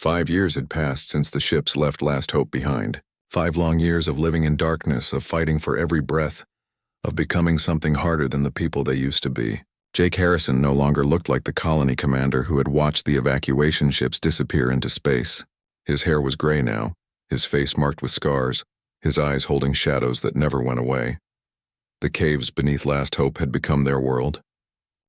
5 years had passed since the ships left Last Hope behind. 5 long years of living in darkness, of fighting for every breath, of becoming something harder than the people they used to be. Jake Harrison no longer looked like the colony commander who had watched the evacuation ships disappear into space. His hair was gray now, his face marked with scars, his eyes holding shadows that never went away. The caves beneath Last Hope had become their world.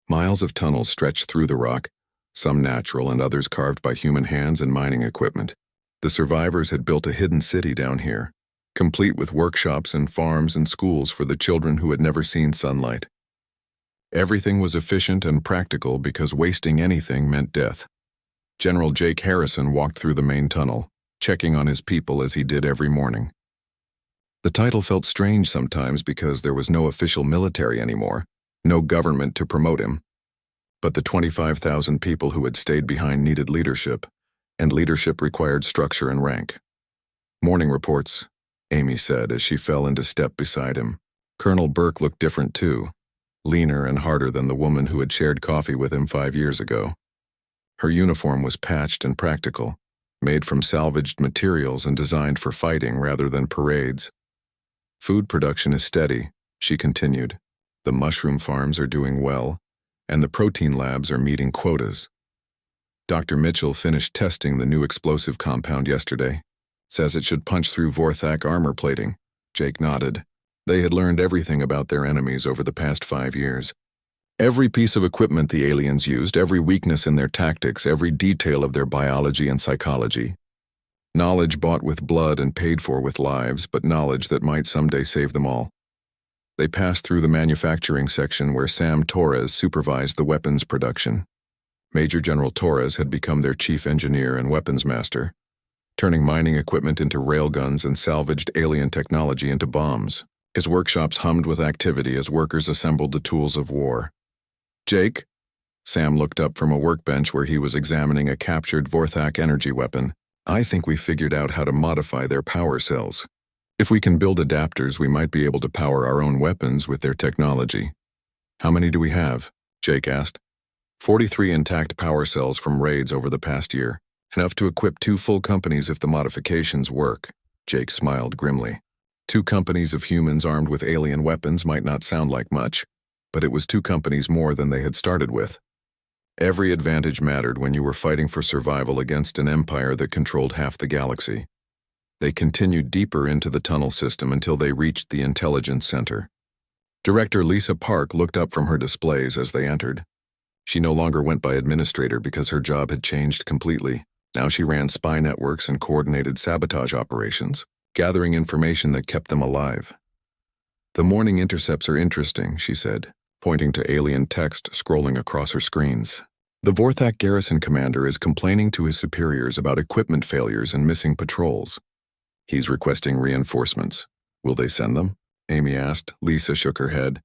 Miles of tunnels stretched through the rock, some natural and others carved by human hands and mining equipment. The survivors had built a hidden city down here, complete with workshops and farms and schools for the children who had never seen sunlight. Everything was efficient and practical because wasting anything meant death. General Jake Harrison walked through the main tunnel, checking on his people as he did every morning. The title felt strange sometimes because there was no official military anymore, no government to promote him. But the 25,000 people who had stayed behind needed leadership, and leadership required structure and rank. "Morning reports," Amy said as she fell into step beside him. Colonel Burke looked different too, leaner and harder than the woman who had shared coffee with him 5 years ago. Her uniform was patched and practical, made from salvaged materials and designed for fighting rather than parades. "Food production is steady," she continued. "The mushroom farms are doing well, and the protein labs are meeting quotas. Dr. Mitchell finished testing the new explosive compound yesterday. Says it should punch through Vorthak armor plating." Jake nodded. They had learned everything about their enemies over the past 5 years. Every piece of equipment the aliens used, every weakness in their tactics, every detail of their biology and psychology. Knowledge bought with blood and paid for with lives, but knowledge that might someday save them all. They passed through the manufacturing section where Sam Torres supervised the weapons production. Major General Torres had become their chief engineer and weapons master, turning mining equipment into railguns and salvaged alien technology into bombs. His workshops hummed with activity as workers assembled the tools of war. "Jake?" Sam looked up from a workbench where he was examining a captured Vorthak energy weapon. "I think we figured out how to modify their power cells. If we can build adapters, we might be able to power our own weapons with their technology." "How many do we have?" Jake asked. 43 intact power cells from raids over the past year. Enough to equip 2 full companies if the modifications work. Jake smiled grimly. 2 companies of humans armed with alien weapons might not sound like much, but it was 2 companies more than they had started with. Every advantage mattered when you were fighting for survival against an empire that controlled half the galaxy. They continued deeper into the tunnel system until they reached the intelligence center. Director Lisa Park looked up from her displays as they entered. She no longer went by administrator because her job had changed completely. Now she ran spy networks and coordinated sabotage operations, gathering information that kept them alive. "The morning intercepts are interesting," she said, pointing to alien text scrolling across her screens. "The Vorthak garrison commander is complaining to his superiors about equipment failures and missing patrols. He's requesting reinforcements. Will they send them?" Amy asked. Lisa shook her head.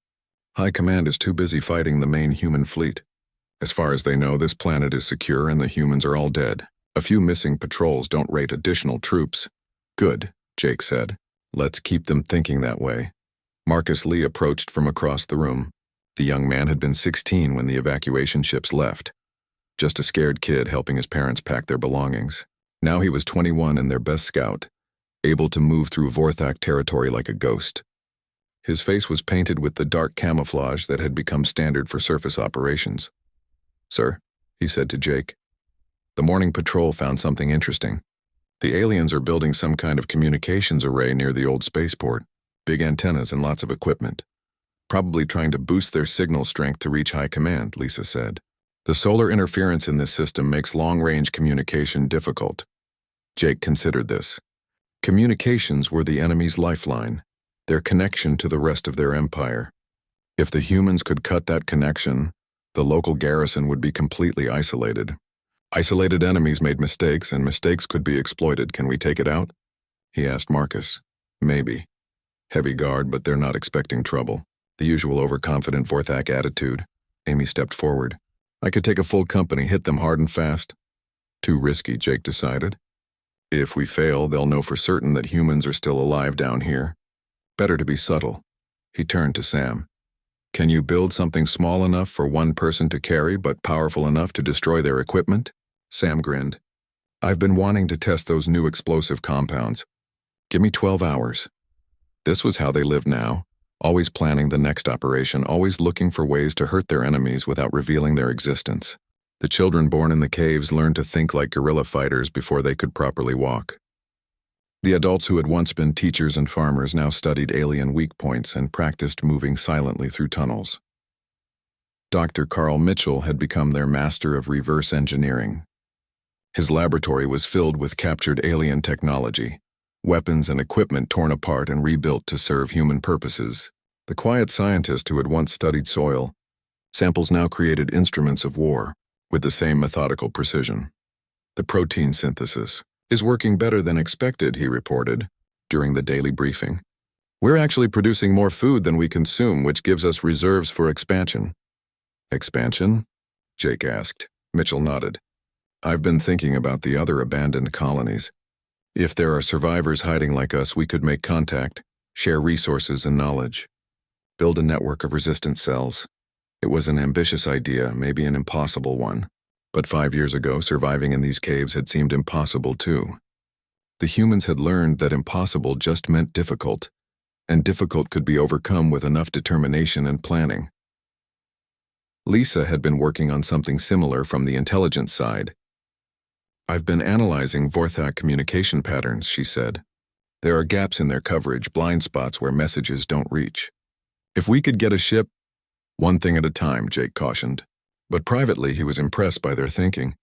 "High Command is too busy fighting the main human fleet. As far as they know, this planet is secure and the humans are all dead. A few missing patrols don't rate additional troops." "Good," Jake said. "Let's keep them thinking that way." Marcus Lee approached from across the room. The young man had been 16 when the evacuation ships left. Just a scared kid helping his parents pack their belongings. Now he was 21 and their best scout, able to move through Vorthak territory like a ghost. His face was painted with the dark camouflage that had become standard for surface operations. "Sir," he said to Jake, "the morning patrol found something interesting. The aliens are building some kind of communications array near the old spaceport. Big antennas and lots of equipment. Probably trying to boost their signal strength to reach high command," Lisa said. "The solar interference in this system makes long-range communication difficult." Jake considered this. Communications were the enemy's lifeline, their connection to the rest of their empire. If the humans could cut that connection, the local garrison would be completely isolated. Isolated enemies made mistakes, and mistakes could be exploited. "Can we take it out?" he asked Marcus. "Maybe. Heavy guard, but they're not expecting trouble." The usual overconfident Vorthak attitude. Amy stepped forward. "I could take a full company, hit them hard and fast." "Too risky," Jake decided. "If we fail, they'll know for certain that humans are still alive down here. Better to be subtle." He turned to Sam. "Can you build something small enough for one person to carry but powerful enough to destroy their equipment?" Sam grinned. I've been wanting to test those new explosive compounds. Give me 12 hours. This was how they lived now, always planning the next operation, always looking for ways to hurt their enemies without revealing their existence. The children born in the caves learned to think like guerrilla fighters before they could properly walk. The adults who had once been teachers and farmers now studied alien weak points and practiced moving silently through tunnels. Dr. Carl Mitchell had become their master of reverse engineering. His laboratory was filled with captured alien technology, weapons and equipment torn apart and rebuilt to serve human purposes. The quiet scientist who had once studied soil samples now created instruments of war with the same methodical precision. The protein synthesis is working better than expected, he reported during the daily briefing. We're actually producing more food than we consume, which gives us reserves for expansion. Expansion? Jake asked. Mitchell nodded. I've been thinking about the other abandoned colonies. If there are survivors hiding like us, we could make contact, share resources and knowledge, build a network of resistant cells. It was an ambitious idea, maybe an impossible one. But 5 years ago, surviving in these caves had seemed impossible too. The humans had learned that impossible just meant difficult, and difficult could be overcome with enough determination and planning. Lisa had been working on something similar from the intelligence side. I've been analyzing Vorthak communication patterns, she said. There are gaps in their coverage, blind spots where messages don't reach. If we could get a ship, one thing at a time, Jake cautioned. But privately, he was impressed by their thinking.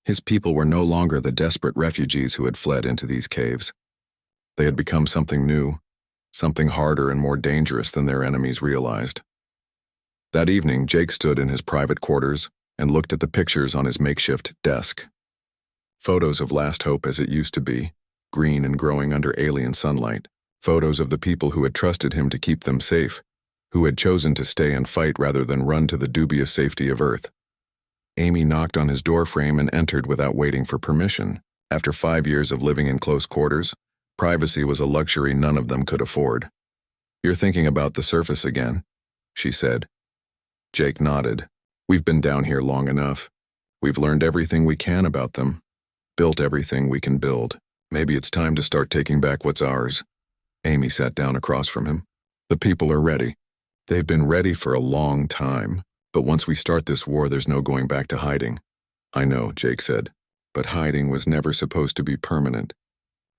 His people were no longer the desperate refugees who had fled into these caves. They had become something new, something harder and more dangerous than their enemies realized. That evening, Jake stood in his private quarters and looked at the pictures on his makeshift desk. Photos of Last Hope as it used to be, green and growing under alien sunlight. Photos of the people who had trusted him to keep them safe, who had chosen to stay and fight rather than run to the dubious safety of Earth. Amy knocked on his doorframe and entered without waiting for permission. After 5 years of living in close quarters, privacy was a luxury none of them could afford. You're thinking about the surface again, she said. Jake nodded. We've been down here long enough. We've learned everything we can about them, built everything we can build. Maybe it's time to start taking back what's ours. Amy sat down across from him. The people are ready. They've been ready for a long time, but once we start this war, there's no going back to hiding. I know, Jake said, but hiding was never supposed to be permanent.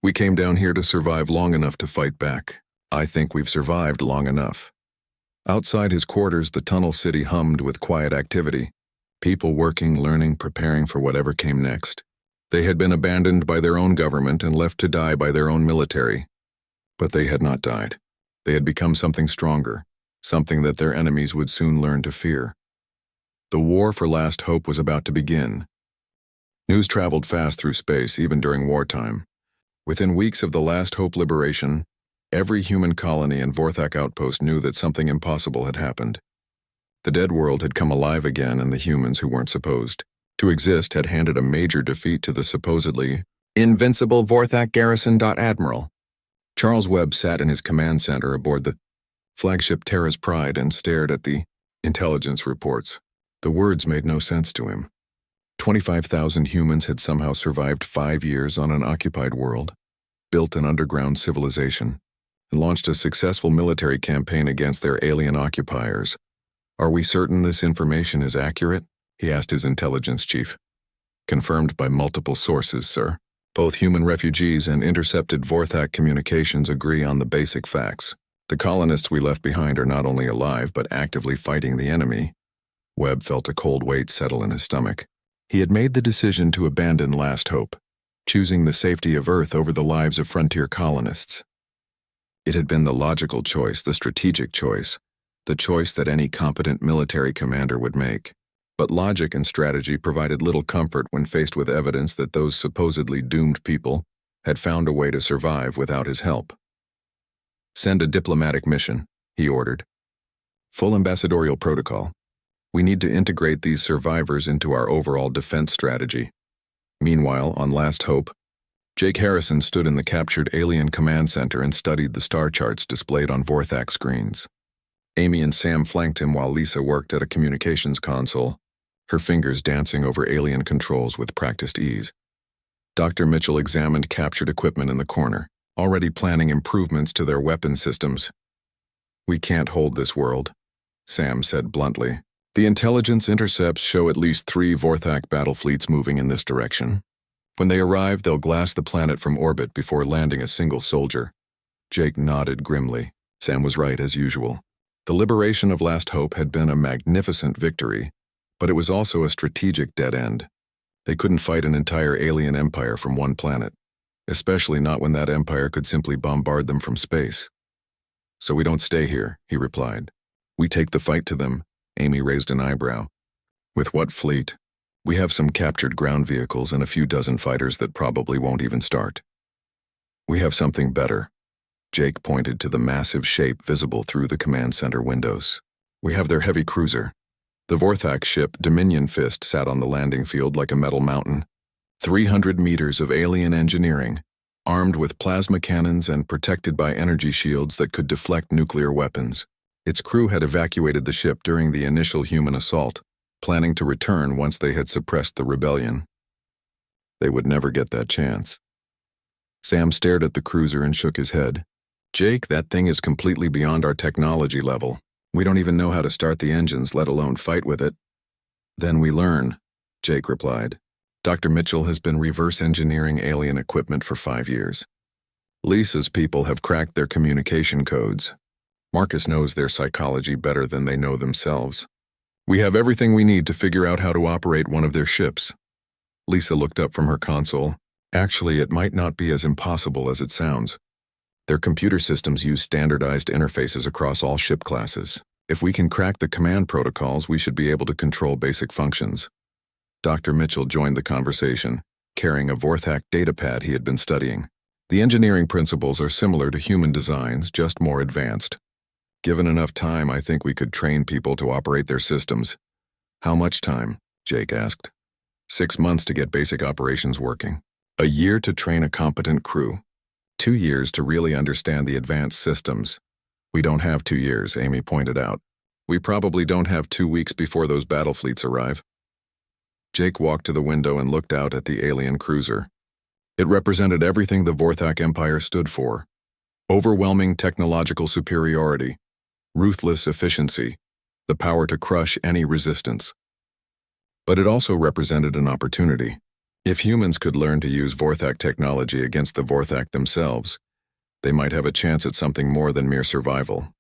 We came down here to survive long enough to fight back. I think we've survived long enough. Outside his quarters, the tunnel city hummed with quiet activity. People working, learning, preparing for whatever came next. They had been abandoned by their own government and left to die by their own military. But they had not died. They had become something stronger, something that their enemies would soon learn to fear. The war for Last Hope was about to begin. News traveled fast through space, even during wartime. Within weeks of the Last Hope liberation, every human colony and Vorthak outpost knew that something impossible had happened. The dead world had come alive again, and the humans who weren't supposed to exist had handed a major defeat to the supposedly invincible Vorthak garrison. Admiral Charles Webb sat in his command center aboard the flagship Terra's Pride and stared at the intelligence reports. The words made no sense to him. 25,000 humans had somehow survived 5 years on an occupied world, built an underground civilization, and launched a successful military campaign against their alien occupiers. Are we certain this information is accurate? He asked his intelligence chief. Confirmed by multiple sources, sir. Both human refugees and intercepted Vorthak communications agree on the basic facts. The colonists we left behind are not only alive but actively fighting the enemy. Webb felt a cold weight settle in his stomach. He had made the decision to abandon Last Hope, choosing the safety of Earth over the lives of frontier colonists. It had been the logical choice, the strategic choice, the choice that any competent military commander would make. But logic and strategy provided little comfort when faced with evidence that those supposedly doomed people had found a way to survive without his help. Send a diplomatic mission, he ordered. Full ambassadorial protocol. We need to integrate these survivors into our overall defense strategy. Meanwhile, on Last Hope, Jake Harrison stood in the captured alien command center and studied the star charts displayed on Vorthak screens. Amy and Sam flanked him while Lisa worked at a communications console, her fingers dancing over alien controls with practiced ease. Dr. Mitchell examined captured equipment in the corner, already planning improvements to their weapon systems. "We can't hold this world," Sam said bluntly. "The intelligence intercepts show at least 3 Vorthak battle fleets moving in this direction. When they arrive, they'll glass the planet from orbit before landing a single soldier." Jake nodded grimly. Sam was right, as usual. The liberation of Last Hope had been a magnificent victory, but it was also a strategic dead end. They couldn't fight an entire alien empire from one planet, especially not when that empire could simply bombard them from space. "So we don't stay here," he replied. "We take the fight to them." Amy raised an eyebrow. "With what fleet?" "We have some captured ground vehicles and a few dozen fighters that probably won't even start." "We have something better." Jake pointed to the massive shape visible through the command center windows. "We have their heavy cruiser." The Vorthak ship Dominion Fist sat on the landing field like a metal mountain. 300 meters of alien engineering, armed with plasma cannons and protected by energy shields that could deflect nuclear weapons. Its crew had evacuated the ship during the initial human assault, planning to return once they had suppressed the rebellion. They would never get that chance. Sam stared at the cruiser and shook his head. "Jake, that thing is completely beyond our technology level. We don't even know how to start the engines, let alone fight with it." "Then we learn," Jake replied. "Dr. Mitchell has been reverse engineering alien equipment for 5 years. Lisa's people have cracked their communication codes. Marcus knows their psychology better than they know themselves. We have everything we need to figure out how to operate one of their ships." Lisa looked up from her console. "Actually, it might not be as impossible as it sounds. Their computer systems use standardized interfaces across all ship classes. If we can crack the command protocols, we should be able to control basic functions." Dr. Mitchell joined the conversation, carrying a Vorthak datapad he had been studying. "The engineering principles are similar to human designs, just more advanced. Given enough time, I think we could train people to operate their systems." "How much time?" Jake asked. 6 months to get basic operations working. A year to train a competent crew. 2 years to really understand the advanced systems." "We don't have 2 years," Amy pointed out. "We probably don't have 2 weeks before those battle fleets arrive." Jake walked to the window and looked out at the alien cruiser. It represented everything the Vorthak Empire stood for. Overwhelming technological superiority, ruthless efficiency, the power to crush any resistance. But it also represented an opportunity. If humans could learn to use Vorthak technology against the Vorthak themselves, they might have a chance at something more than mere survival.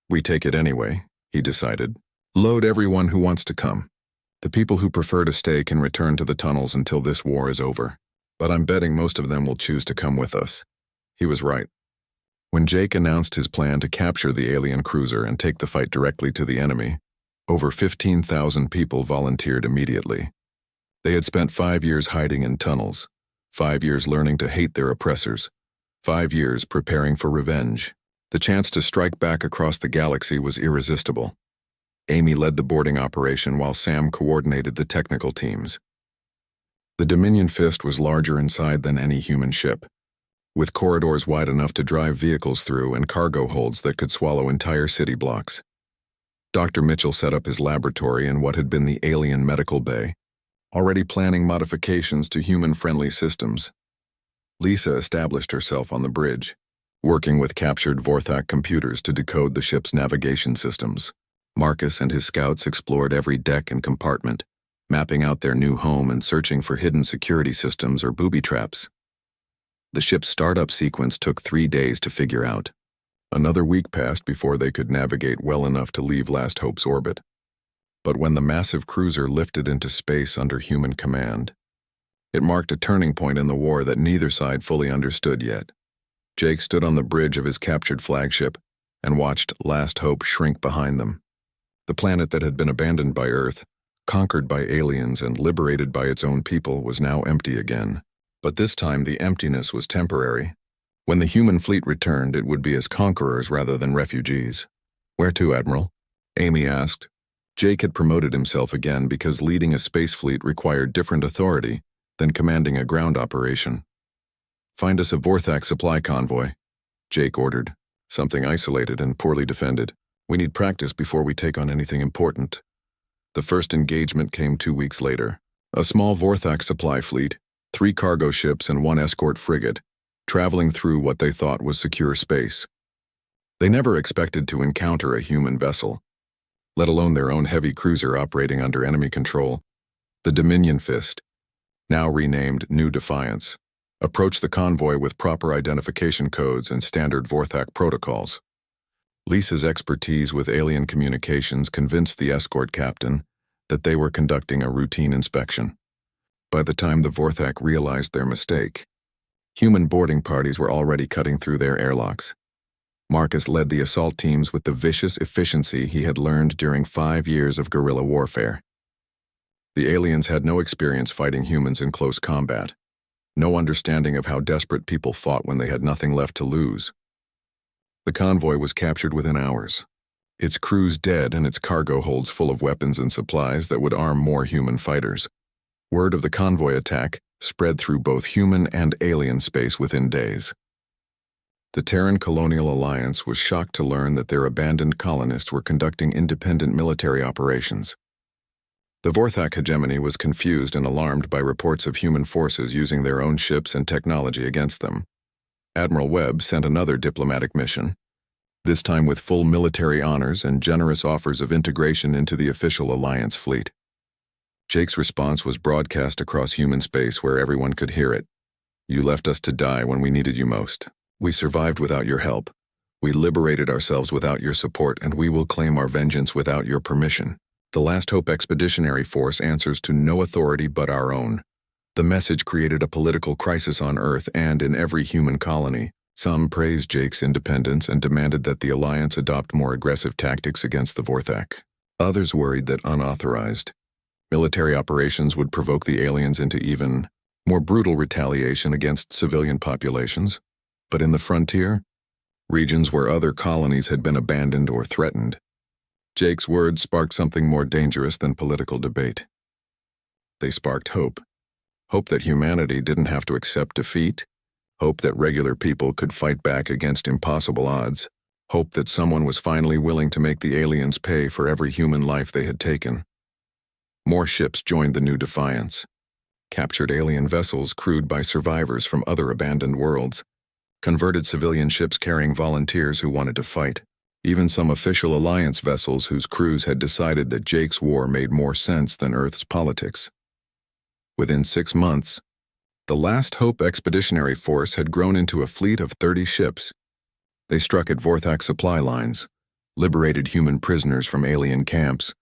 "We take it anyway," he decided. "Load everyone who wants to come. The people who prefer to stay can return to the tunnels until this war is over. But I'm betting most of them will choose to come with us." He was right. When Jake announced his plan to capture the alien cruiser and take the fight directly to the enemy, over 15,000 people volunteered immediately. They had spent 5 years hiding in tunnels, 5 years learning to hate their oppressors, 5 years preparing for revenge. The chance to strike back across the galaxy was irresistible. Amy led the boarding operation while Sam coordinated the technical teams. The Dominion Fist was larger inside than any human ship, with corridors wide enough to drive vehicles through and cargo holds that could swallow entire city blocks. Dr. Mitchell set up his laboratory in what had been the alien medical bay, already planning modifications to human-friendly systems. Lisa established herself on the bridge, working with captured Vorthak computers to decode the ship's navigation systems. Marcus and his scouts explored every deck and compartment, mapping out their new home and searching for hidden security systems or booby traps. The ship's startup sequence took 3 days to figure out. Another week passed before they could navigate well enough to leave Last Hope's orbit. But when the massive cruiser lifted into space under human command, it marked a turning point in the war that neither side fully understood yet. Jake stood on the bridge of his captured flagship and watched Last Hope shrink behind them. The planet that had been abandoned by Earth, conquered by aliens and liberated by its own people, was now empty again. But this time the emptiness was temporary. When the human fleet returned, it would be as conquerors rather than refugees. "Where to, Admiral?" Amy asked. Jake had promoted himself again because leading a space fleet required different authority than commanding a ground operation. "Find us a Vorthak supply convoy," Jake ordered. "Something isolated and poorly defended. We need practice before we take on anything important." The first engagement came 2 weeks later. A small Vorthak supply fleet, 3 cargo ships and 1 escort frigate, traveling through what they thought was secure space. They never expected to encounter a human vessel, let alone their own heavy cruiser operating under enemy control. The Dominion Fist, now renamed New Defiance, approached the convoy with proper identification codes and standard Vorthak protocols. Lisa's expertise with alien communications convinced the escort captain that they were conducting a routine inspection. By the time the Vorthak realized their mistake, human boarding parties were already cutting through their airlocks. Marcus led the assault teams with the vicious efficiency he had learned during 5 years of guerrilla warfare. The aliens had no experience fighting humans in close combat, no understanding of how desperate people fought when they had nothing left to lose. The convoy was captured within hours, its crews dead and its cargo holds full of weapons and supplies that would arm more human fighters. Word of the convoy attack spread through both human and alien space within days. The Terran Colonial Alliance was shocked to learn that their abandoned colonists were conducting independent military operations. The Vorthak hegemony was confused and alarmed by reports of human forces using their own ships and technology against them. Admiral Webb sent another diplomatic mission, this time with full military honors and generous offers of integration into the official Alliance fleet. Jake's response was broadcast across human space where everyone could hear it. "You left us to die when we needed you most. We survived without your help. We liberated ourselves without your support, and we will claim our vengeance without your permission. The Last Hope Expeditionary Force answers to no authority but our own." The message created a political crisis on Earth and in every human colony. Some praised Jake's independence and demanded that the Alliance adopt more aggressive tactics against the Vorthak. Others worried that unauthorized military operations would provoke the aliens into even more brutal retaliation against civilian populations. But in the frontier, regions where other colonies had been abandoned or threatened, Jake's words sparked something more dangerous than political debate. They sparked hope. Hope that humanity didn't have to accept defeat. Hope that regular people could fight back against impossible odds. Hope that someone was finally willing to make the aliens pay for every human life they had taken. More ships joined the New Defiance. Captured alien vessels crewed by survivors from other abandoned worlds. Converted civilian ships carrying volunteers who wanted to fight. Even some official Alliance vessels whose crews had decided that Jake's war made more sense than Earth's politics. Within 6 months, the Last Hope Expeditionary Force had grown into a fleet of 30 ships. They struck at Vorthak supply lines, liberated human prisoners from alien camps.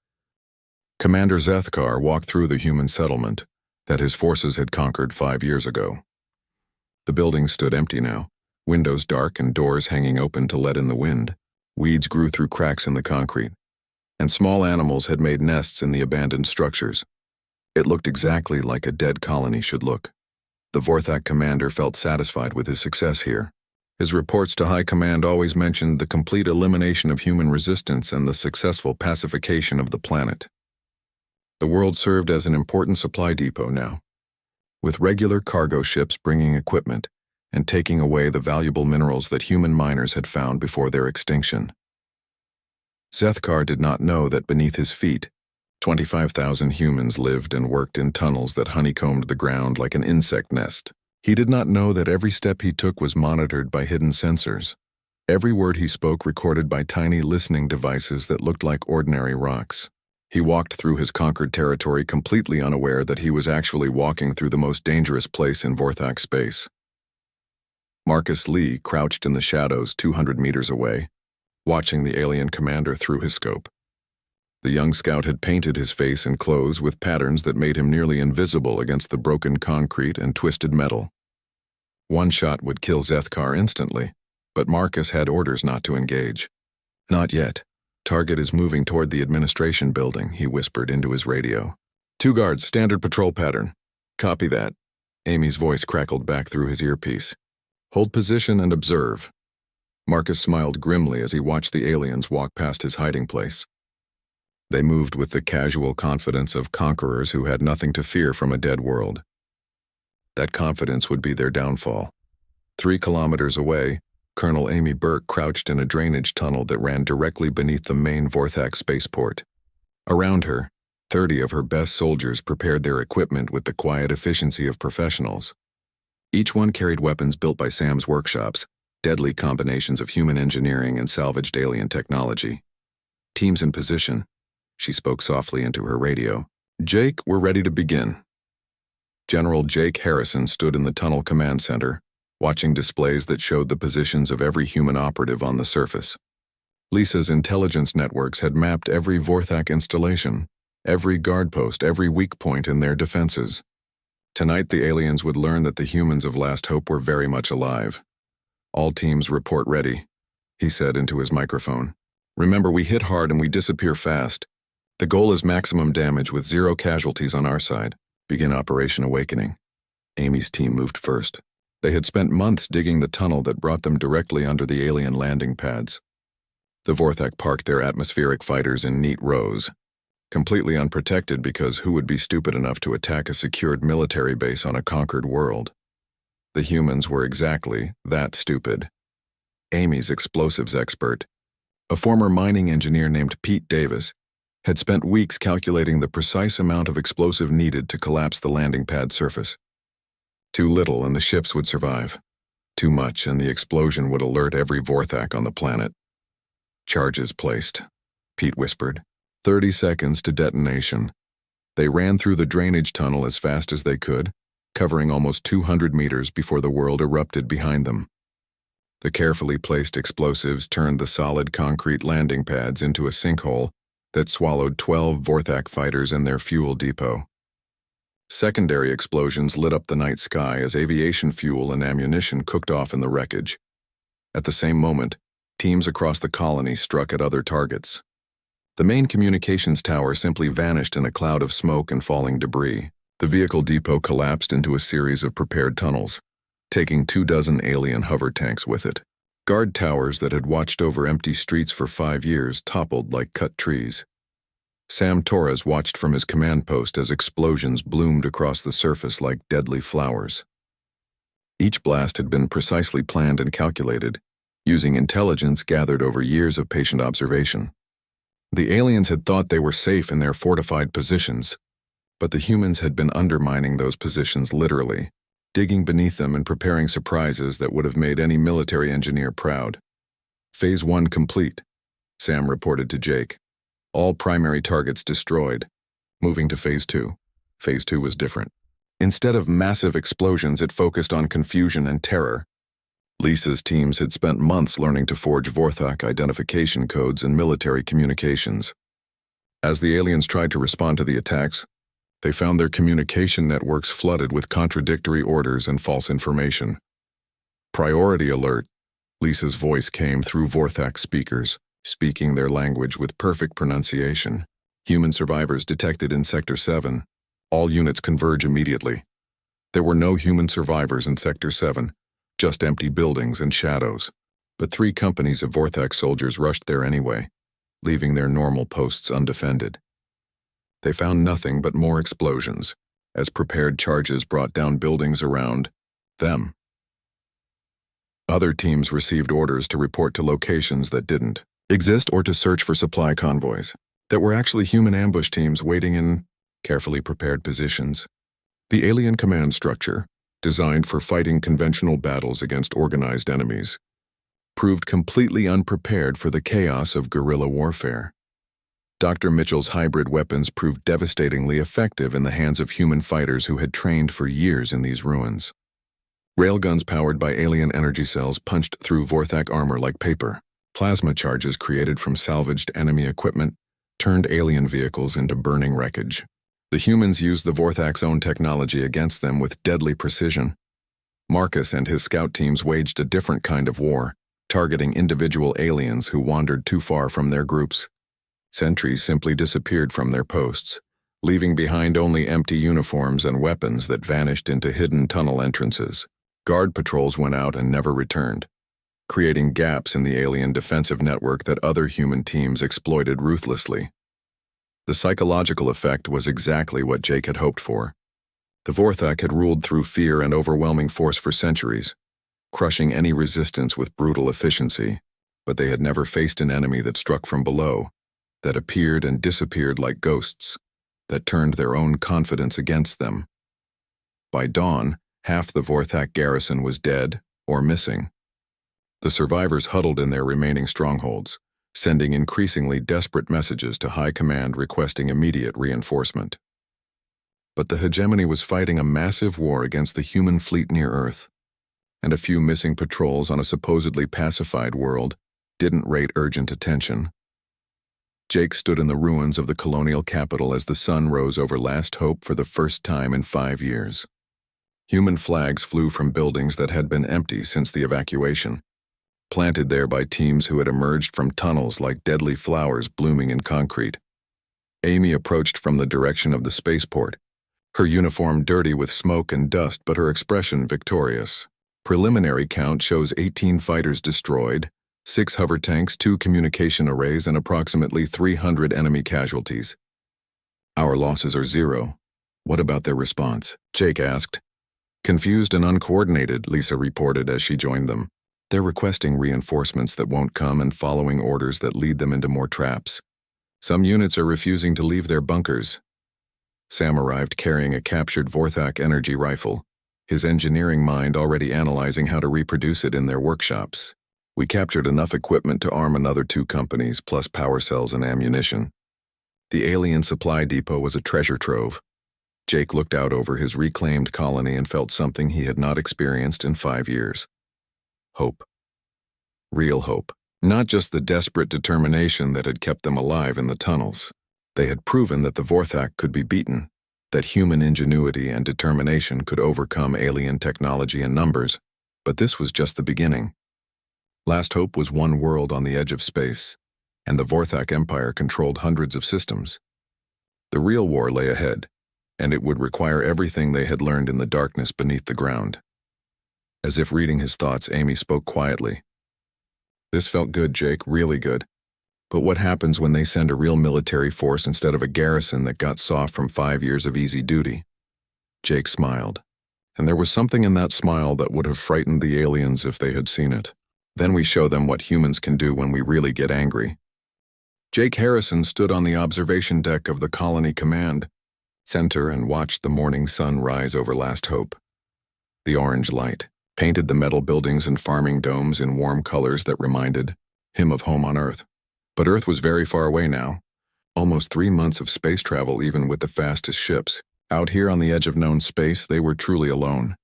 Commander Zethkar walked through the human settlement that his forces had conquered 5 years ago. The building stood empty now, windows dark and doors hanging open to let in the wind. Weeds grew through cracks in the concrete, and small animals had made nests in the abandoned structures. It looked exactly like a dead colony should look. The Vorthak commander felt satisfied with his success here. His reports to High Command always mentioned the complete elimination of human resistance and the successful pacification of the planet. The world served as an important supply depot now, with regular cargo ships bringing equipment and taking away the valuable minerals that human miners had found before their extinction. Zethkar did not know that beneath his feet, 25,000 humans lived and worked in tunnels that honeycombed the ground like an insect nest. He did not know that every step he took was monitored by hidden sensors, every word he spoke recorded by tiny listening devices that looked like ordinary rocks. He walked through his conquered territory completely unaware that he was actually walking through the most dangerous place in Vorthak space. Marcus Lee crouched in the shadows 200 meters away, watching the alien commander through his scope. The young scout had painted his face and clothes with patterns that made him nearly invisible against the broken concrete and twisted metal. One shot would kill Zethkar instantly, but Marcus had orders not to engage. "Not yet. Target is moving toward the administration building," he whispered into his radio. "2 guards, standard patrol pattern." "Copy that." Amy's voice crackled back through his earpiece. "Hold position and observe." Marcus smiled grimly as he watched the aliens walk past his hiding place. They moved with the casual confidence of conquerors who had nothing to fear from a dead world. That confidence would be their downfall. 3 kilometers away, Colonel Amy Burke crouched in a drainage tunnel that ran directly beneath the main Vorthak spaceport. Around her, 30 of her best soldiers prepared their equipment with the quiet efficiency of professionals. Each one carried weapons built by Sam's workshops, deadly combinations of human engineering and salvaged alien technology. Teams in position. She spoke softly into her radio. Jake, we're ready to begin. General Jake Harrison stood in the tunnel command center, watching displays that showed the positions of every human operative on the surface. Lisa's intelligence networks had mapped every Vorthak installation, every guard post, every weak point in their defenses. Tonight the aliens would learn that the humans of Last Hope were very much alive. All teams report ready, he said into his microphone. Remember, we hit hard and we disappear fast. The goal is maximum damage with 0 casualties on our side. Begin Operation Awakening. Amy's team moved first. They had spent months digging the tunnel that brought them directly under the alien landing pads. The Vorthak parked their atmospheric fighters in neat rows, completely unprotected because who would be stupid enough to attack a secured military base on a conquered world? The humans were exactly that stupid. Amy's explosives expert, a former mining engineer named Pete Davis, had spent weeks calculating the precise amount of explosive needed to collapse the landing pad surface. Too little and the ships would survive. Too much and the explosion would alert every Vorthak on the planet. Charges placed, Pete whispered. 30 seconds to detonation. They ran through the drainage tunnel as fast as they could, covering almost 200 meters before the world erupted behind them. The carefully placed explosives turned the solid concrete landing pads into a sinkhole that swallowed 12 Vorthak fighters and their fuel depot. Secondary explosions lit up the night sky as aviation fuel and ammunition cooked off in the wreckage. At the same moment, teams across the colony struck at other targets. The main communications tower simply vanished in a cloud of smoke and falling debris. The vehicle depot collapsed into a series of prepared tunnels, taking 24 alien hover tanks with it. Guard towers that had watched over empty streets for 5 years toppled like cut trees. Sam Torres watched from his command post as explosions bloomed across the surface like deadly flowers. Each blast had been precisely planned and calculated, using intelligence gathered over years of patient observation. The aliens had thought they were safe in their fortified positions, but the humans had been undermining those positions literally, digging beneath them and preparing surprises that would have made any military engineer proud. Phase 1 complete, Sam reported to Jake. All primary targets destroyed. Moving to Phase 2. Phase 2 was different. Instead of massive explosions, it focused on confusion and terror. Lisa's teams had spent months learning to forge Vorthak identification codes and military communications. As the aliens tried to respond to the attacks, they found their communication networks flooded with contradictory orders and false information. Priority alert, Lisa's voice came through Vorthak speakers, speaking their language with perfect pronunciation. Human survivors detected in Sector 7. All units converge immediately. There were no human survivors in Sector 7, just empty buildings and shadows. But 3 companies of Vorthak soldiers rushed there anyway, leaving their normal posts undefended. They found nothing but more explosions, as prepared charges brought down buildings around them. Other teams received orders to report to locations that didn't exist or to search for supply convoys that were actually human ambush teams waiting in carefully prepared positions. The alien command structure, designed for fighting conventional battles against organized enemies, proved completely unprepared for the chaos of guerrilla warfare. Dr. Mitchell's hybrid weapons proved devastatingly effective in the hands of human fighters who had trained for years in these ruins. Railguns powered by alien energy cells punched through Vorthak armor like paper. Plasma charges created from salvaged enemy equipment turned alien vehicles into burning wreckage. The humans used the Vorthak's own technology against them with deadly precision. Marcus and his scout teams waged a different kind of war, targeting individual aliens who wandered too far from their groups. Sentries simply disappeared from their posts, leaving behind only empty uniforms and weapons that vanished into hidden tunnel entrances. Guard patrols went out and never returned, creating gaps in the alien defensive network that other human teams exploited ruthlessly. The psychological effect was exactly what Jake had hoped for. The Vorthak had ruled through fear and overwhelming force for centuries, crushing any resistance with brutal efficiency, but they had never faced an enemy that struck from below, that appeared and disappeared like ghosts. that turned their own confidence against them. By dawn, half the Vorthak garrison was dead or missing. The survivors huddled in their remaining strongholds, sending increasingly desperate messages to high command requesting immediate reinforcement. But the hegemony was fighting a massive war against the human fleet near Earth, and a few missing patrols on a supposedly pacified world didn't rate urgent attention. Jake stood in the ruins of the colonial capital as the sun rose over Last Hope for the first time in 5 years. Human flags flew from buildings that had been empty since the evacuation, planted there by teams who had emerged from tunnels like deadly flowers blooming in concrete. Amy approached from the direction of the spaceport, her uniform dirty with smoke and dust but her expression victorious. Preliminary count shows 18 fighters destroyed, 6 hover tanks, 2 communication arrays, and approximately 300 enemy casualties. Our losses are 0. What about their response? Jake asked. Confused and uncoordinated, Lisa reported as she joined them. They're requesting reinforcements that won't come and following orders that lead them into more traps. Some units are refusing to leave their bunkers. Sam arrived carrying a captured Vorthak energy rifle, his engineering mind already analyzing how to reproduce it in their workshops. We captured enough equipment to arm another 2 companies, plus power cells and ammunition. The alien supply depot was a treasure trove. Jake looked out over his reclaimed colony and felt something he had not experienced in 5 years. Hope. Real hope. Not just the desperate determination that had kept them alive in the tunnels. They had proven that the Vorthak could be beaten, that human ingenuity and determination could overcome alien technology and numbers, but this was just the beginning. Last Hope was one world on the edge of space, and the Vorthak Empire controlled hundreds of systems. The real war lay ahead, and it would require everything they had learned in the darkness beneath the ground. As if reading his thoughts, Amy spoke quietly. This felt good, Jake, really good. But what happens when they send a real military force instead of a garrison that got soft from 5 years of easy duty? Jake smiled, and there was something in that smile that would have frightened the aliens if they had seen it. Then we show them what humans can do when we really get angry. Jake Harrison stood on the observation deck of the Colony Command Center and watched the morning sun rise over Last Hope. The orange light painted the metal buildings and farming domes in warm colors that reminded him of home on Earth. But Earth was very far away now. Almost 3 months of space travel even with the fastest ships. Out here on the edge of known space, they were truly alone.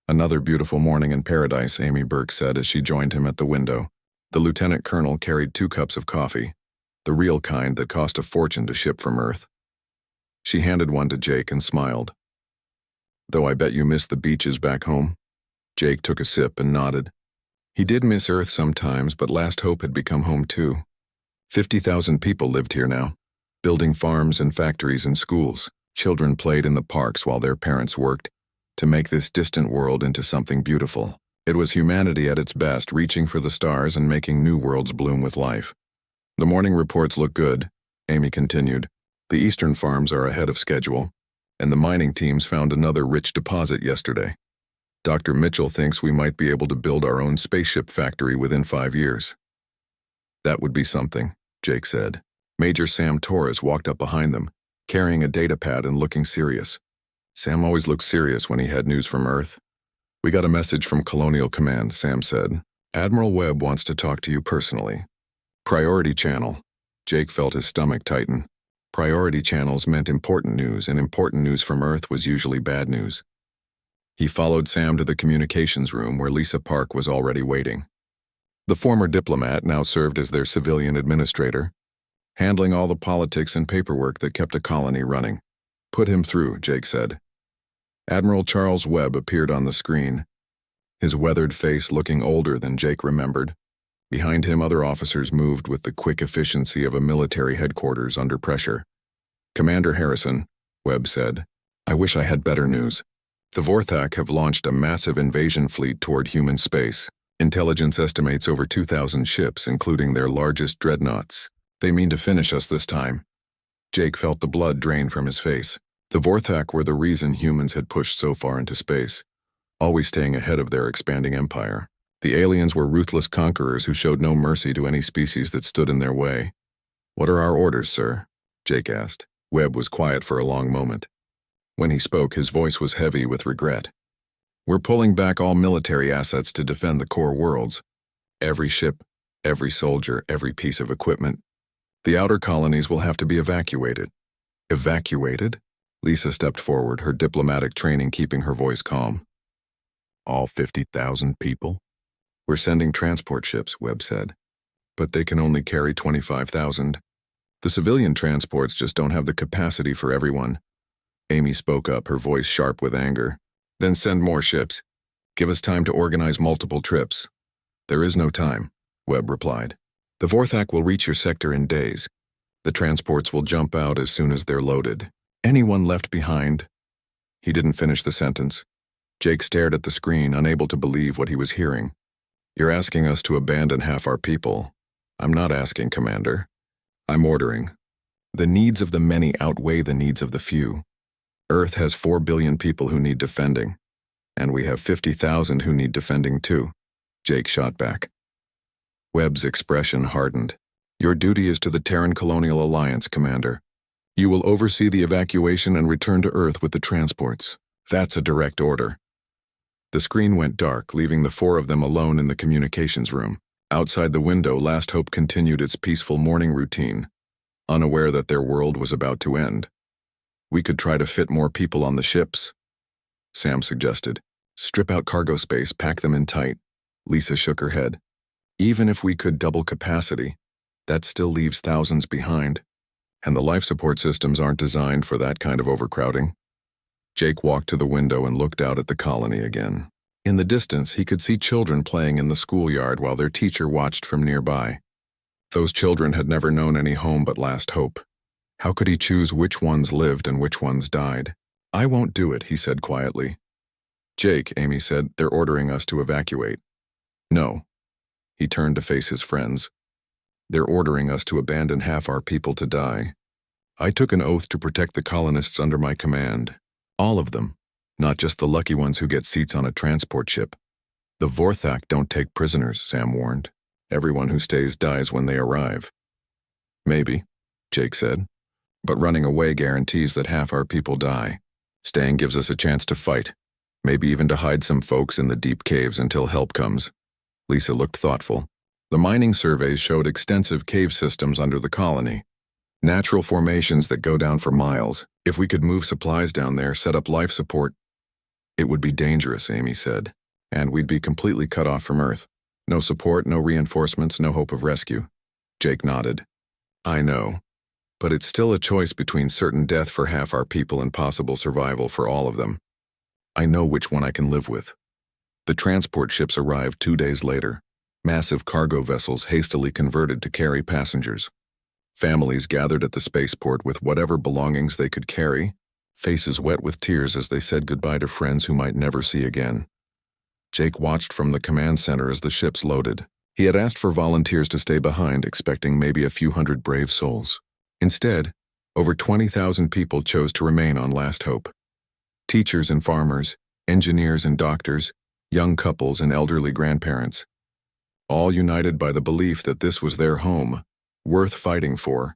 Another beautiful morning in paradise, Amy Burke said as she joined him at the window. The lieutenant colonel carried 2 cups of coffee, the real kind that cost a fortune to ship from Earth. She handed one to Jake and smiled. Though I bet you miss the beaches back home. Jake took a sip and nodded. He did miss Earth sometimes, but Last Hope had become home too. 50,000 people lived here now, building farms and factories and schools. Children played in the parks while their parents worked to make this distant world into something beautiful. It was humanity at its best, reaching for the stars and making new worlds bloom with life. The morning reports look good, Amy continued. The eastern farms are ahead of schedule, and the mining teams found another rich deposit yesterday. Dr. Mitchell thinks we might be able to build our own spaceship factory within 5 years. That would be something, Jake said. Major Sam Torres walked up behind them, carrying a datapad and looking serious. Sam always looked serious when he had news from Earth. We got a message from Colonial Command, Sam said. Admiral Webb wants to talk to you personally. Priority channel. Jake felt his stomach tighten. Priority channels meant important news, and important news from Earth was usually bad news. He followed Sam to the communications room where Lisa Park was already waiting. The former diplomat now served as their civilian administrator, handling all the politics and paperwork that kept a colony running. Put him through, Jake said. Admiral Charles Webb appeared on the screen, his weathered face looking older than Jake remembered. Behind him, other officers moved with the quick efficiency of a military headquarters under pressure. Commander Harrison, Webb said, I wish I had better news. The Vorthak have launched a massive invasion fleet toward human space. Intelligence estimates over 2,000 ships, including their largest dreadnoughts. They mean to finish us this time. Jake felt the blood drain from his face. The Vorthak were the reason humans had pushed so far into space, always staying ahead of their expanding empire. The aliens were ruthless conquerors who showed no mercy to any species that stood in their way. What are our orders, sir? Jake asked. Webb was quiet for a long moment. When he spoke, his voice was heavy with regret. We're pulling back all military assets to defend the core worlds. Every ship, every soldier, every piece of equipment. The outer colonies will have to be evacuated. Evacuated? Lisa stepped forward, her diplomatic training keeping her voice calm. All 50,000 people? We're sending transport ships, Webb said. But they can only carry 25,000. The civilian transports just don't have the capacity for everyone. Amy spoke up, her voice sharp with anger. Then send more ships. Give us time to organize multiple trips. There is no time, Webb replied. The Vorthak will reach your sector in days. The transports will jump out as soon as they're loaded. Anyone left behind? He didn't finish the sentence. Jake stared at the screen, unable to believe what he was hearing. You're asking us to abandon half our people. I'm not asking, Commander. I'm ordering. The needs of the many outweigh the needs of the few. Earth has 4 billion people who need defending, and we have 50,000 who need defending too. Jake shot back. Webb's expression hardened. Your duty is to the Terran Colonial Alliance, Commander. You will oversee the evacuation and return to Earth with the transports. That's a direct order. The screen went dark, leaving the 4 of them alone in the communications room. Outside the window, Last Hope continued its peaceful morning routine, unaware that their world was about to end. We could try to fit more people on the ships, Sam suggested. Strip out cargo space, pack them in tight. Lisa shook her head. Even if we could double capacity, that still leaves thousands behind, and the life support systems aren't designed for that kind of overcrowding. Jake walked to the window and looked out at the colony again. In the distance, he could see children playing in the schoolyard while their teacher watched from nearby. Those children had never known any home but Last Hope. How could he choose which ones lived and which ones died? I won't do it, he said quietly. Jake, Amy said, they're ordering us to evacuate. No. He turned to face his friends. They're ordering us to abandon half our people to die. I took an oath to protect the colonists under my command. All of them, not just the lucky ones who get seats on a transport ship. The Vorthak don't take prisoners, Sam warned. Everyone who stays dies when they arrive. Maybe, Jake said. But running away guarantees that half our people die. Staying gives us a chance to fight, maybe even to hide some folks in the deep caves until help comes. Lisa looked thoughtful. The mining surveys showed extensive cave systems under the colony. Natural formations that go down for miles. If we could move supplies down there, set up life support. It would be dangerous, Amy said, and we'd be completely cut off from Earth. No support, no reinforcements, no hope of rescue. Jake nodded. I know. But it's still a choice between certain death for half our people and possible survival for all of them. I know which one I can live with. The transport ships arrived 2 days later. Massive cargo vessels hastily converted to carry passengers. Families gathered at the spaceport with whatever belongings they could carry, faces wet with tears as they said goodbye to friends who might never see again. Jake watched from the command center as the ships loaded. He had asked for volunteers to stay behind, expecting maybe a few hundred brave souls. Instead, over 20,000 people chose to remain on Last Hope. Teachers and farmers, engineers and doctors, young couples and elderly grandparents. All united by the belief that this was their home, worth fighting for.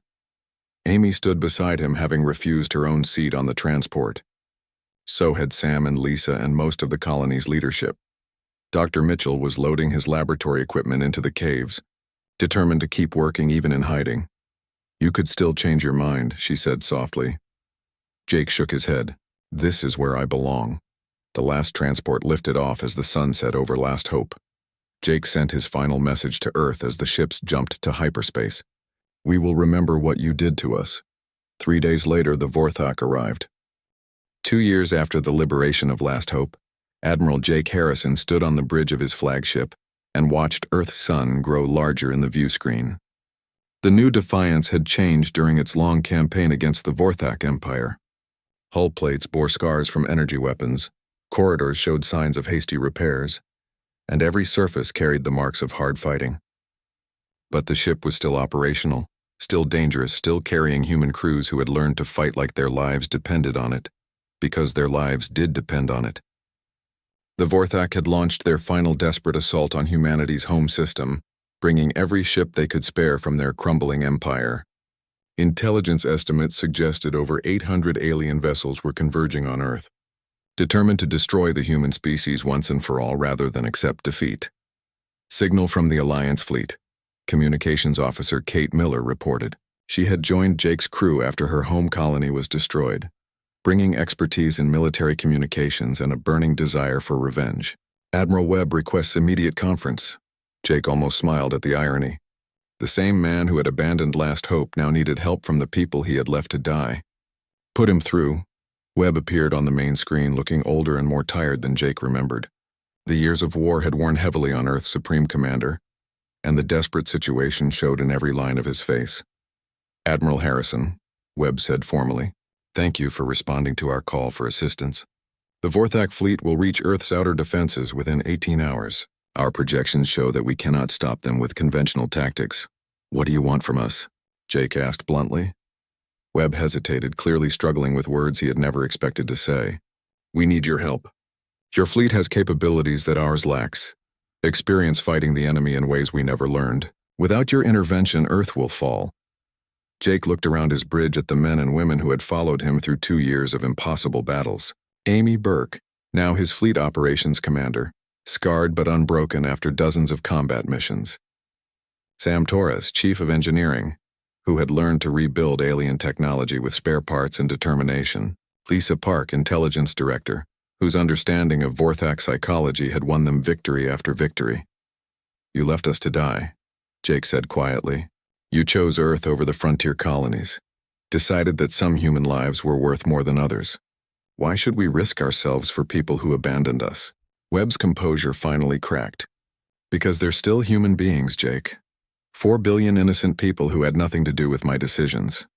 Amy stood beside him, having refused her own seat on the transport. So had Sam and Lisa and most of the colony's leadership. Dr. Mitchell was loading his laboratory equipment into the caves, determined to keep working even in hiding. You could still change your mind, she said softly. Jake shook his head. This is where I belong. The last transport lifted off as the sun set over Last Hope. Jake sent his final message to Earth as the ships jumped to hyperspace. We will remember what you did to us. 3 days later, the Vorthak arrived. 2 years after the liberation of Last Hope, Admiral Jake Harrison stood on the bridge of his flagship and watched Earth's sun grow larger in the view screen. The new Defiance had changed during its long campaign against the Vorthak Empire. Hull plates bore scars from energy weapons, corridors showed signs of hasty repairs, and every surface carried the marks of hard fighting. But the ship was still operational, still dangerous, still carrying human crews who had learned to fight like their lives depended on it, because their lives did depend on it. The Vorthak had launched their final desperate assault on humanity's home system, bringing every ship they could spare from their crumbling empire. Intelligence estimates suggested over 800 alien vessels were converging on Earth, determined to destroy the human species once and for all rather than accept defeat. Signal from the Alliance fleet. Communications officer Kate Miller reported. She had joined Jake's crew after her home colony was destroyed, bringing expertise in military communications and a burning desire for revenge. Admiral Webb requests immediate conference. Jake almost smiled at the irony. The same man who had abandoned Last Hope now needed help from the people he had left to die. Put him through. Webb appeared on the main screen looking older and more tired than Jake remembered. The years of war had worn heavily on Earth's Supreme Commander, and the desperate situation showed in every line of his face. Admiral Harrison, Webb said formally, thank you for responding to our call for assistance. The Vorthak fleet will reach Earth's outer defenses within 18 hours. Our projections show that we cannot stop them with conventional tactics. What do you want from us? Jake asked bluntly. Webb hesitated, clearly struggling with words he had never expected to say. We need your help. Your fleet has capabilities that ours lacks. Experience fighting the enemy in ways we never learned. Without your intervention, Earth will fall. Jake looked around his bridge at the men and women who had followed him through 2 years of impossible battles. Amy Burke, now his fleet operations commander, scarred but unbroken after dozens of combat missions. Sam Torres, chief of engineering, who had learned to rebuild alien technology with spare parts and determination. Lisa Park, intelligence director, whose understanding of Vorthak psychology had won them victory after victory. You left us to die, Jake said quietly. You chose Earth over the frontier colonies, decided that some human lives were worth more than others. Why should we risk ourselves for people who abandoned us? Webb's composure finally cracked. Because they're still human beings, Jake. 4 billion innocent people who had nothing to do with my decisions.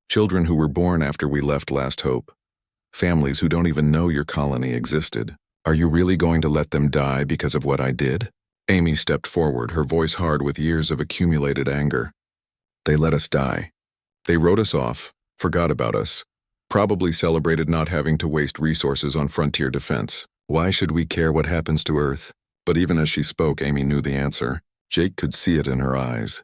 Children who were born after we left Last Hope. Families who don't even know your colony existed. Are you really going to let them die because of what I did? Amy stepped forward, her voice hard with years of accumulated anger. They let us die. They wrote us off, forgot about us, probably celebrated not having to waste resources on frontier defense. Why should we care what happens to Earth? But even as she spoke, Amy knew the answer. Jake could see it in her eyes.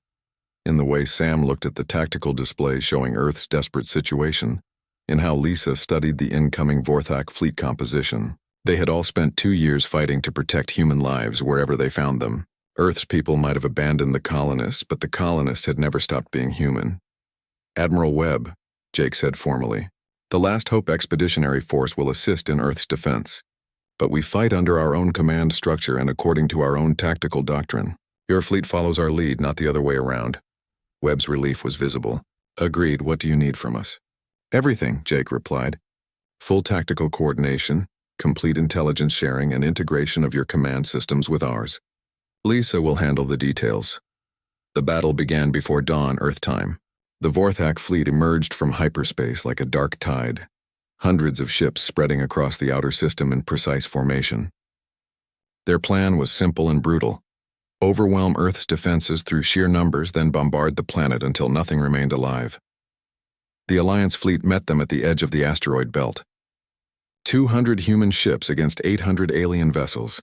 In the way Sam looked at the tactical display showing Earth's desperate situation, in how Lisa studied the incoming Vorthak fleet composition. They had all spent 2 years fighting to protect human lives wherever they found them. Earth's people might have abandoned the colonists, but the colonists had never stopped being human. Admiral Webb, Jake said formally, the Last Hope Expeditionary Force will assist in Earth's defense. But we fight under our own command structure and according to our own tactical doctrine. Your fleet follows our lead, not the other way around. Webb's relief was visible. Agreed, what do you need from us? Everything, Jake replied. Full tactical coordination, complete intelligence sharing, and integration of your command systems with ours. Lisa will handle the details. The battle began before dawn Earth time. The Vorthak fleet emerged from hyperspace like a dark tide, hundreds of ships spreading across the outer system in precise formation. Their plan was simple and brutal. Overwhelm Earth's defenses through sheer numbers, then bombard the planet until nothing remained alive. The Alliance fleet met them at the edge of the asteroid belt. 200 human ships against 800 alien vessels,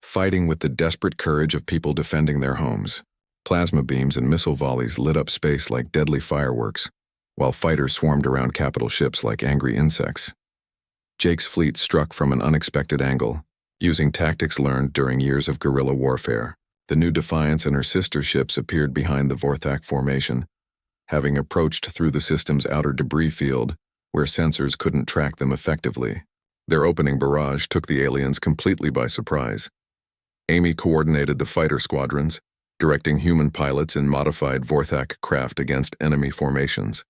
fighting with the desperate courage of people defending their homes. Plasma beams and missile volleys lit up space like deadly fireworks, while fighters swarmed around capital ships like angry insects. Jake's fleet struck from an unexpected angle, using tactics learned during years of guerrilla warfare. The new Defiance and her sister ships appeared behind the Vorthak formation, having approached through the system's outer debris field, where sensors couldn't track them effectively. Their opening barrage took the aliens completely by surprise. Amy coordinated the fighter squadrons, directing human pilots in modified Vorthak craft against enemy formations.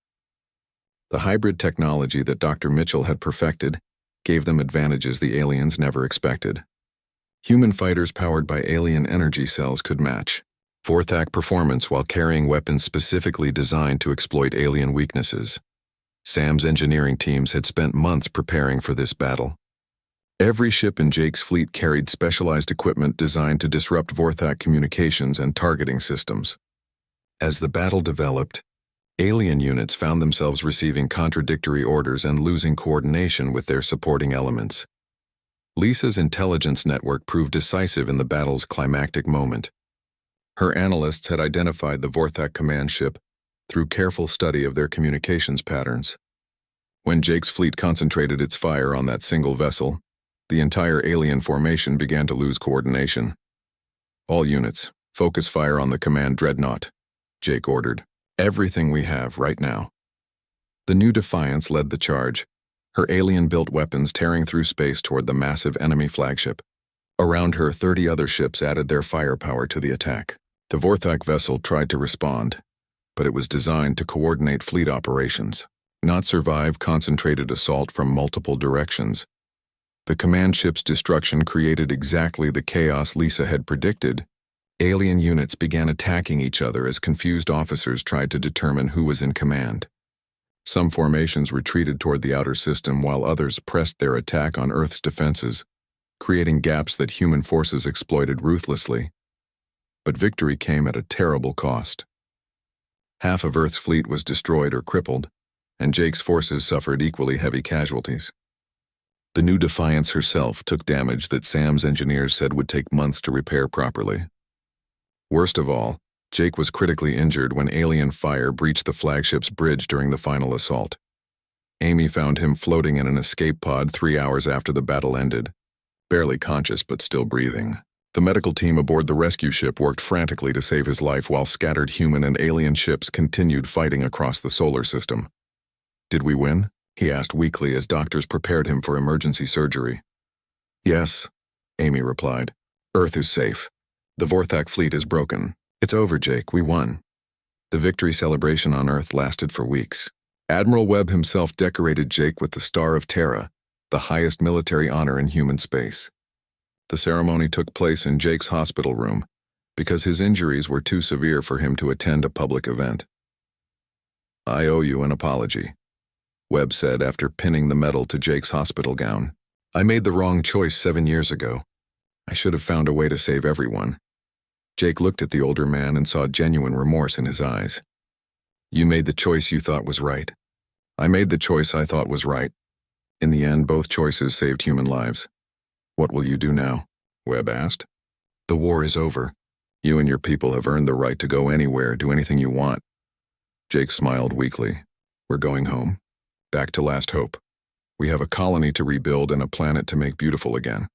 The hybrid technology that Dr. Mitchell had perfected gave them advantages the aliens never expected. Human fighters powered by alien energy cells could match Vorthak performance while carrying weapons specifically designed to exploit alien weaknesses. Sam's engineering teams had spent months preparing for this battle. Every ship in Jake's fleet carried specialized equipment designed to disrupt Vorthak communications and targeting systems. As the battle developed, alien units found themselves receiving contradictory orders and losing coordination with their supporting elements. Lisa's intelligence network proved decisive in the battle's climactic moment. Her analysts had identified the Vorthak command ship, through careful study of their communications patterns. When Jake's fleet concentrated its fire on that single vessel, the entire alien formation began to lose coordination. "All units, focus fire on the command dreadnought," Jake ordered. "Everything we have right now." The new Defiance led the charge, her alien-built weapons tearing through space toward the massive enemy flagship. Around her, 30 other ships added their firepower to the attack. The Vorthak vessel tried to respond, but it was designed to coordinate fleet operations, not survive concentrated assault from multiple directions. The command ship's destruction created exactly the chaos Lisa had predicted. Alien units began attacking each other as confused officers tried to determine who was in command. Some formations retreated toward the outer system while others pressed their attack on Earth's defenses, creating gaps that human forces exploited ruthlessly. But victory came at a terrible cost. Half of Earth's fleet was destroyed or crippled, and Jake's forces suffered equally heavy casualties. The new Defiance herself took damage that Sam's engineers said would take months to repair properly. Worst of all, Jake was critically injured when alien fire breached the flagship's bridge during the final assault. Amy found him floating in an escape pod 3 hours after the battle ended, barely conscious but still breathing. The medical team aboard the rescue ship worked frantically to save his life while scattered human and alien ships continued fighting across the solar system. "Did we win?" he asked weakly as doctors prepared him for emergency surgery. "Yes," Amy replied. "Earth is safe. The Vorthak fleet is broken. It's over, Jake. We won." The victory celebration on Earth lasted for weeks. Admiral Webb himself decorated Jake with the Star of Terra, the highest military honor in human space. The ceremony took place in Jake's hospital room because his injuries were too severe for him to attend a public event. "I owe you an apology," Webb said after pinning the medal to Jake's hospital gown. "I made the wrong choice 7 years ago. I should have found a way to save everyone." Jake looked at the older man and saw genuine remorse in his eyes. "You made the choice you thought was right. I made the choice I thought was right. In the end, both choices saved human lives. What will you do now?" Webb asked. "The war is over. You and your people have earned the right to go anywhere, do anything you want." Jake smiled weakly. "We're going home. Back to Last Hope. We have a colony to rebuild and a planet to make beautiful again."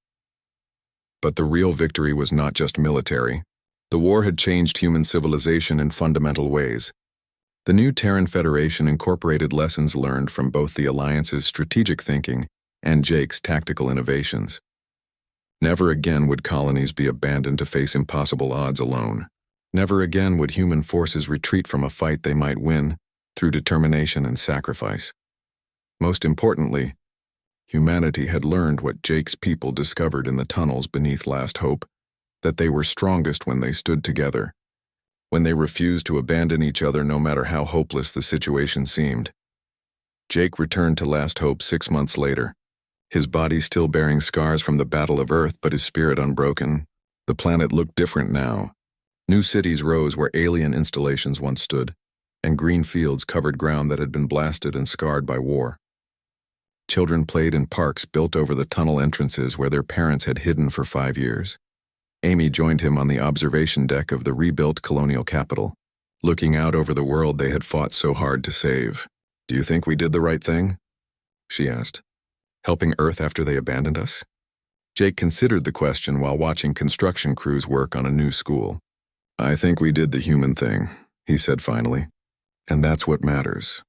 But the real victory was not just military. The war had changed human civilization in fundamental ways. The new Terran Federation incorporated lessons learned from both the Alliance's strategic thinking and Jake's tactical innovations. Never again would colonies be abandoned to face impossible odds alone. Never again would human forces retreat from a fight they might win through determination and sacrifice. Most importantly, humanity had learned what Jake's people discovered in the tunnels beneath Last Hope, that they were strongest when they stood together, when they refused to abandon each other no matter how hopeless the situation seemed. Jake returned to Last Hope 6 months later, his body still bearing scars from the Battle of Earth but his spirit unbroken. The planet looked different now. New cities rose where alien installations once stood, and green fields covered ground that had been blasted and scarred by war. Children played in parks built over the tunnel entrances where their parents had hidden for 5 years. Amy joined him on the observation deck of the rebuilt colonial capital, looking out over the world they had fought so hard to save. "Do you think we did the right thing?" she asked. "Helping Earth after they abandoned us?" Jake considered the question while watching construction crews work on a new school. "I think we did the human thing," he said finally. "And that's what matters."